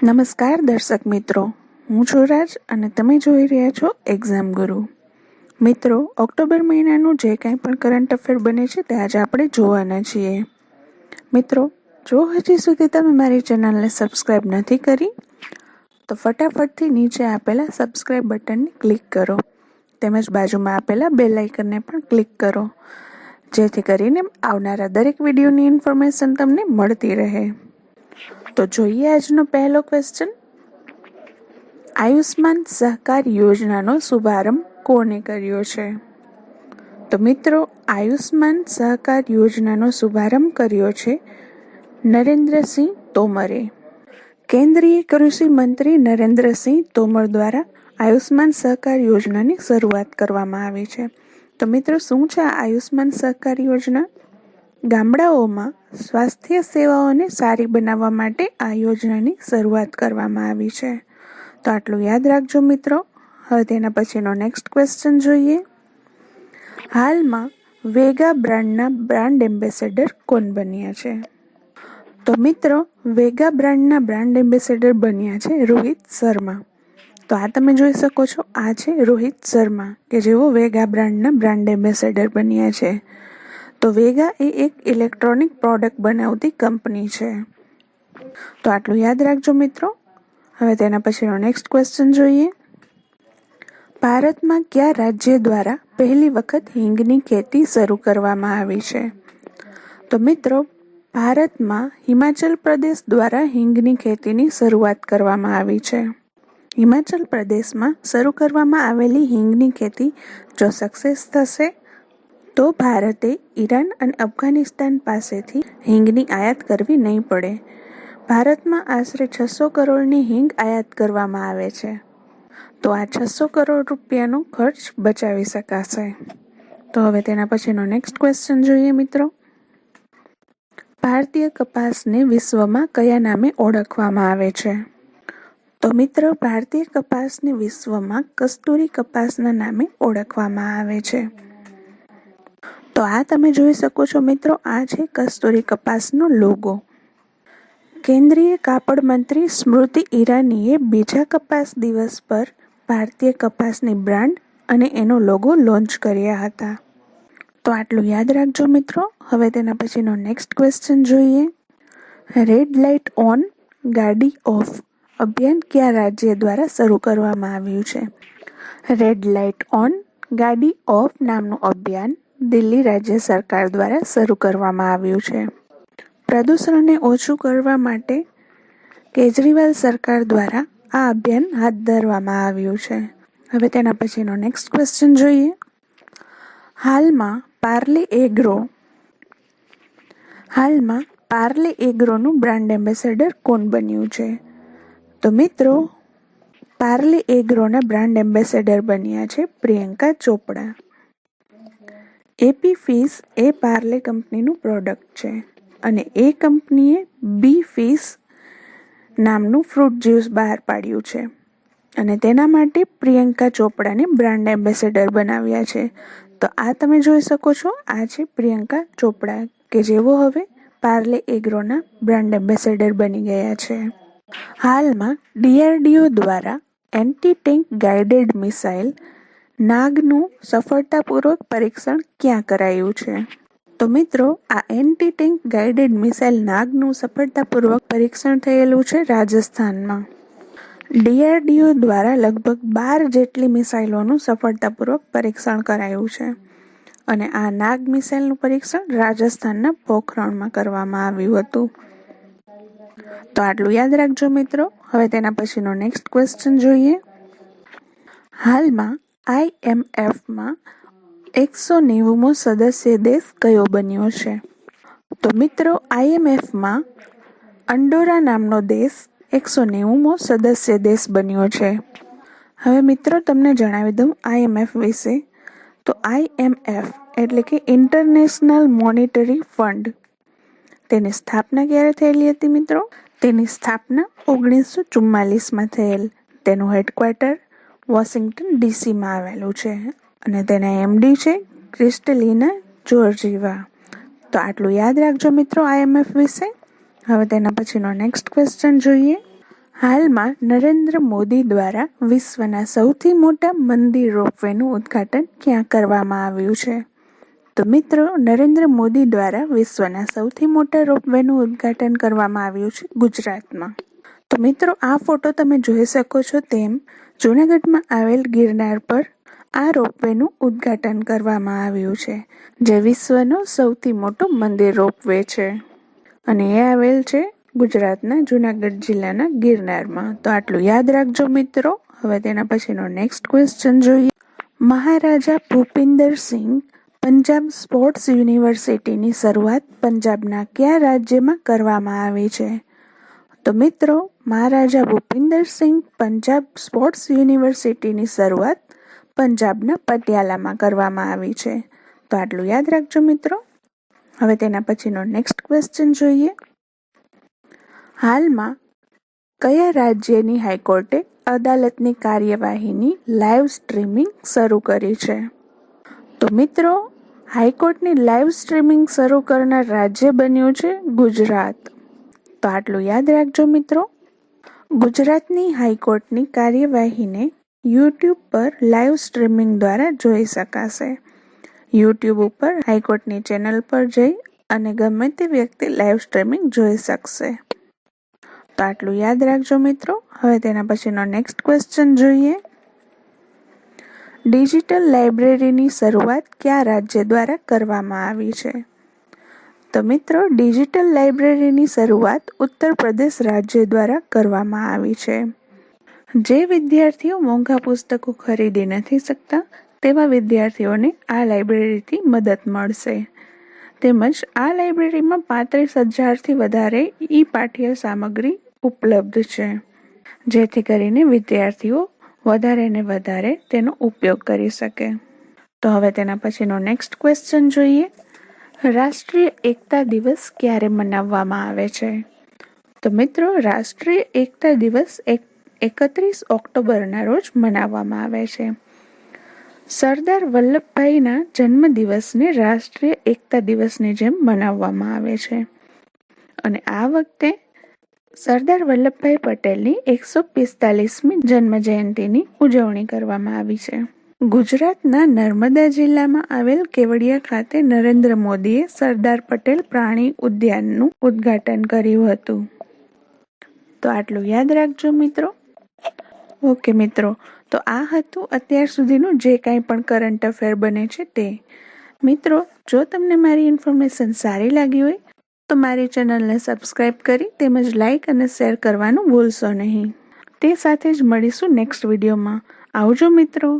નમસ્કાર દર્શક મિત્રો, હું છું રાજ અને તમે જોઈ રહ્યા છો એક્ઝામ ગુરુ. મિત્રો, ઓક્ટોબર મહિનાનું જે કાંઈ પણ કરંટ અફેર બને છે તે આજે આપણે જોવાના છીએ. મિત્રો, જો હજી સુધી તમે મારી ચેનલને સબસ્ક્રાઈબ નથી કરી તો ફટાફટથી નીચે આપેલા સબસ્ક્રાઈબ બટનને ક્લિક કરો, તેમજ બાજુમાં આપેલા બેલ આઇકનને પણ ક્લિક કરો, જેથી કરીને આવનારા દરેક વિડીયોની ઇન્ફોર્મેશન તમને મળતી રહે. તો જોઈએ આજનો પહેલો ક્વેશ્ચન. આયુષ્માન સહકાર યોજનાનો શુભારંભ કોણે કર્યો છે? તો મિત્રો, આયુષ્માન સહકાર યોજનાનો શુભારંભ કર્યો છે નરેન્દ્રસિંહ તોમરે. કેન્દ્રીય કૃષિ મંત્રી નરેન્દ્રસિંહ તોમર દ્વારા આયુષ્માન સહકાર યોજનાની શરૂઆત કરવામાં આવી છે. તો મિત્રો, શું છે આ આયુષ્માન સહકાર યોજના? ગામડાઓમાં સ્વાસ્થ્ય સેવાઓને સારી બનાવવા માટે આ યોજનાની શરૂઆત કરવામાં આવી છે. તો આટલું યાદ રાખજો મિત્રો. હવે તેના પછીનો નેક્સ્ટ ક્વેશ્ચન જોઈએ. હાલમાં વેગા બ્રાન્ડના બ્રાન્ડ એમ્બેસેડર કોણ બન્યા છે? તો મિત્રો, વેગા બ્રાન્ડના બ્રાન્ડ એમ્બેસેડર બન્યા છે રોહિત શર્મા. તો આ તમે જોઈ શકો છો, આ છે રોહિત શર્મા કે જેઓ વેગા બ્રાન્ડના બ્રાન્ડ એમ્બેસેડર બન્યા છે. તો વેગા એ એક ઇલેક્ટ્રોનિક પ્રોડક્ટ બનાવતી કંપની છે. તો આટલું યાદ રાખજો મિત્રો. હવે તેના પછીનો નેક્સ્ટ ક્વેશ્ચન જોઈએ. ભારતમાં કયા રાજ્ય દ્વારા પહેલી વખત હિંગની ખેતી શરૂ કરવામાં આવી છે? તો મિત્રો, ભારતમાં હિમાચલ પ્રદેશ દ્વારા હિંગની ખેતીની શરૂઆત કરવામાં આવી છે. હિમાચલ પ્રદેશમાં શરૂ કરવામાં આવેલી હિંગની ખેતી જો સક્સેસ થશે તો ભારતે ઈરાન અને અફઘાનિસ્તાન પાસેથી હિંગની આયાત કરવી નહીં પડે. ભારતમાં આશરે 600 કરોડની હિંગ આયાત કરવામાં આવે છે. તો આ 600 કરોડ રૂપિયાનો ખર્ચ બચાવી શકાશે. તો હવે તેના પછીનો નેક્સ્ટ ક્વેશ્ચન જોઈએ મિત્રો. ભારતીય કપાસને વિશ્વમાં કયા નામે ઓળખવામાં આવે છે? તો મિત્રો, ભારતીય કપાસને વિશ્વમાં કસ્તુરી કપાસના નામે ઓળખવામાં આવે છે. તો આ તમે જોઈ શકો છો મિત્રો, આ છે કસ્તુરી કપાસનો લોગો. કેન્દ્રીય કાપડ મંત્રી સ્મૃતિ ઈરાનીએ બીજા કપાસ દિવસ પર ભારતીય કપાસની બ્રાન્ડ અને એનો લોગો લોન્ચ કર્યા હતા. તો આટલું યાદ રાખજો મિત્રો. હવે તેના પછીનો નેક્સ્ટ ક્વેશ્ચન જોઈએ. રેડ લાઇટ ઓન ગાડી ઓફ અભિયાન કયા રાજ્ય દ્વારા શરૂ કરવામાં આવ્યું છે? રેડ લાઇટ ઓન ગાડી ઓફ નામનું અભિયાન દિલ્હી રાજ્ય સરકાર દ્વારા શરૂ કરવામાં આવ્યું છે. પ્રદૂષણને ઓછું કરવા માટે કેજરીવાલ સરકાર દ્વારા આ અભિયાન હાથ ધરવામાં આવ્યું છે. હવે તેના પછીનો નેક્સ્ટ ક્વેશ્ચન જોઈએ. હાલમાં પાર્લે એગ્રોનું બ્રાન્ડ એમ્બેસેડર કોણ બન્યું છે? તો મિત્રો, પાર્લે એગ્રોના બ્રાન્ડ એમ્બેસેડર બન્યા છે પ્રિયંકા ચોપડા. એપી ફિશ એ પાર્લે કંપનીનું પ્રોડક્ટ છે અને એ કંપનીએ બી ફિશ નામનું ફ્રૂટ જ્યુસ બહાર પાડ્યું છે અને તેના માટે પ્રિયંકા ચોપડાને બ્રાન્ડ એમ્બેસેડર બનાવ્યા છે. તો આ તમે જોઈ શકો છો, આ છે પ્રિયંકા ચોપડા કે જેઓ હવે પાર્લે એગ્રોના બ્રાન્ડ એમ્બેસેડર બની ગયા છે. હાલમાં DRDO દ્વારા એન્ટી ટેન્ક ગાઇડેડ મિસાઇલ નાગનું સફળતાપૂર્વક પરીક્ષણ ક્યાં કરાયું છે? તો મિત્રો, આ એન્ટી ટેન્ક ગાઇડેડ મિસાઇલ નાગનું સફળતાપૂર્વક પરીક્ષણ થયેલું છે રાજસ્થાનમાં. DRDO દ્વારા લગભગ 12 જેટલી મિસાઇલોનું સફળતાપૂર્વક પરીક્ષણ કરાયું છે અને આ નાગ મિસાઇલનું પરીક્ષણ રાજસ્થાનના પોખરણમાં કરવામાં આવ્યું હતું. તો આટલું યાદ રાખજો મિત્રો. હવે તેના પછીનો નેક્સ્ટ ક્વેશ્ચન જોઈએ. હાલમાં IMFમાં 190મો સદસ્ય દેશ કયો બન્યો છે? તો મિત્રો, IMFમાં અંડોરા નામનો દેશ 190મો સદસ્ય દેશ બન્યો છે. હવે મિત્રો, તમને જણાવી દઉં IMF વિશે. તો IMF એટલે કે ઇન્ટરનેશનલ મોનિટરી ફંડ, તેની સ્થાપના ક્યારે થયેલી હતી મિત્રો? તેની સ્થાપના 1944માં થયેલ. તેનું હેડક્વાર્ટર વોશિંગ્ટન DCમાં આવેલું છે અને તેના MD છે ક્રિસ્ટલિના જોર્જીવા. તો આટલું યાદ રાખજો મિત્રો IMF વિશે. હવે તેના પછીનો નેક્સ્ટ ક્વેશ્ચન જોઈએ. હાલમાં નરેન્દ્ર મોદી દ્વારા વિશ્વના સૌથી મોટા મંદિર રોપવેનું ઉદ્ઘાટન ક્યાં કરવામાં આવ્યું છે? તો મિત્રો, નરેન્દ્ર મોદી દ્વારા વિશ્વના સૌથી મોટા રોપવેનું ઉદ્ઘાટન કરવામાં આવ્યું છે ગુજરાતમાં. તો મિત્રો, આ ફોટો તમે જોઈ શકો છો તેમ જૂનાગઢમાં આવેલ ગિરનાર પર આ રોપવેનું ઉદ્ઘાટન કરવામાં આવ્યું છે, જે વિશ્વનો સૌથી મોટો મંદિર રોપવે છે અને એ આવેલ છે ગુજરાતના જૂનાગઢ જિલ્લાના ગિરનારમાં. તો આટલું યાદ રાખજો મિત્રો. હવે તેના પછીનો નેક્સ્ટ ક્વેશ્ચન જોઈએ. મહારાજા ભૂપિન્દર સિંહ પંજાબ સ્પોર્ટ્સ યુનિવર્સિટીની શરૂઆત પંજાબના કયા રાજ્યમાં કરવામાં આવી છે? તો મિત્રો, મહારાજા ભૂપિન્દર સિંહ પંજાબ સ્પોર્ટ્સ યુનિવર્સિટીની શરૂઆત પંજાબના પટિયાલામાં કરવામાં આવી છે. તો આટલું યાદ રાખજો મિત્રો. હવે તેના પછીનો નેક્સ્ટ ક્વેશ્ચન જોઈએ. હાલમાં કયા રાજ્યની હાઈકોર્ટે અદાલતની કાર્યવાહીની લાઈવ સ્ટ્રીમિંગ શરૂ કરી છે? તો મિત્રો, હાઈકોર્ટની લાઈવ સ્ટ્રીમિંગ શરૂ કરનાર રાજ્ય બન્યું છે ગુજરાત. તો આટલું યાદ રાખજો મિત્રો. ગુજરાતની હાઈકોર્ટની કાર્યવાહીને યુટ્યુબ પર લાઈવ સ્ટ્રીમિંગ દ્વારા જોઈ શકાશે. યુટ્યુબ ઉપર હાઈકોર્ટની ચેનલ પર જઈ અને ગમે તે વ્યક્તિ લાઈવ સ્ટ્રીમિંગ જોઈ શકશે. તો આટલું યાદ રાખજો મિત્રો. હવે તેના પછીનો નેક્સ્ટ ક્વેશ્ચન જોઈએ. ડિજિટલ લાઇબ્રેરીની શરૂઆત કયા રાજ્ય દ્વારા કરવામાં આવી છે? તો મિત્રો, ડિજિટલ લાઇબ્રેરીની શરૂઆત ઉત્તર પ્રદેશ રાજ્ય દ્વારા કરવામાં આવી છે. જે વિદ્યાર્થીઓ મોંઘા પુસ્તકો ખરીદી નથી શકતા તેવા વિદ્યાર્થીઓને આ લાઇબ્રેરીથી મદદ મળશે. તેમજ આ લાઇબ્રેરીમાં 35,000થી વધારે ઈ પાઠ્ય સામગ્રી ઉપલબ્ધ છે, જેથી કરીને વિદ્યાર્થીઓ વધારે ને વધારે તેનો ઉપયોગ કરી શકે. તો હવે તેના પછીનો નેક્સ્ટ ક્વેશ્ચન જોઈએ. રાષ્ટ્રીય એકતા દિવસ ક્યારે મનાવવામાં આવે છે? તો મિત્રો, રાષ્ટ્રીય એકતા દિવસ 31 ઓક્ટોબરના રોજ મનાવવામાં આવે છે. સરદાર વલ્લભભાઈના જન્મદિવસને રાષ્ટ્રીય એકતા દિવસની જેમ મનાવવામાં આવે છે અને આ વખતે સરદાર વલ્લભભાઈ પટેલની 145મી જન્મ જયંતિની ઉજવણી કરવામાં આવી છે. ગુજરાતના નર્મદા જિલ્લામાં આવેલ કેવડિયા ખાતે નરેન્દ્ર મોદીએ સરદાર પટેલ પ્રાણી ઉદ્યાનનું ઉદ્ઘાટન કર્યું હતું. તો આટલું યાદ રાખજો મિત્રો. ઓકે મિત્રો, તો આ હતું અત્યાર સુધીનું જે કાંઈ પણ કરંટ અફેર બને છે તે. મિત્રો, જો તમને મારી ઇન્ફોર્મેશન સારી લાગી હોય તો મારી ચેનલને સબસ્ક્રાઇબ કરી તેમજ લાઇક અને શેર કરવાનું ભૂલશો નહીં. તે સાથે જ મળીશું નેક્સ્ટ વિડીયોમાં. આવજો મિત્રો.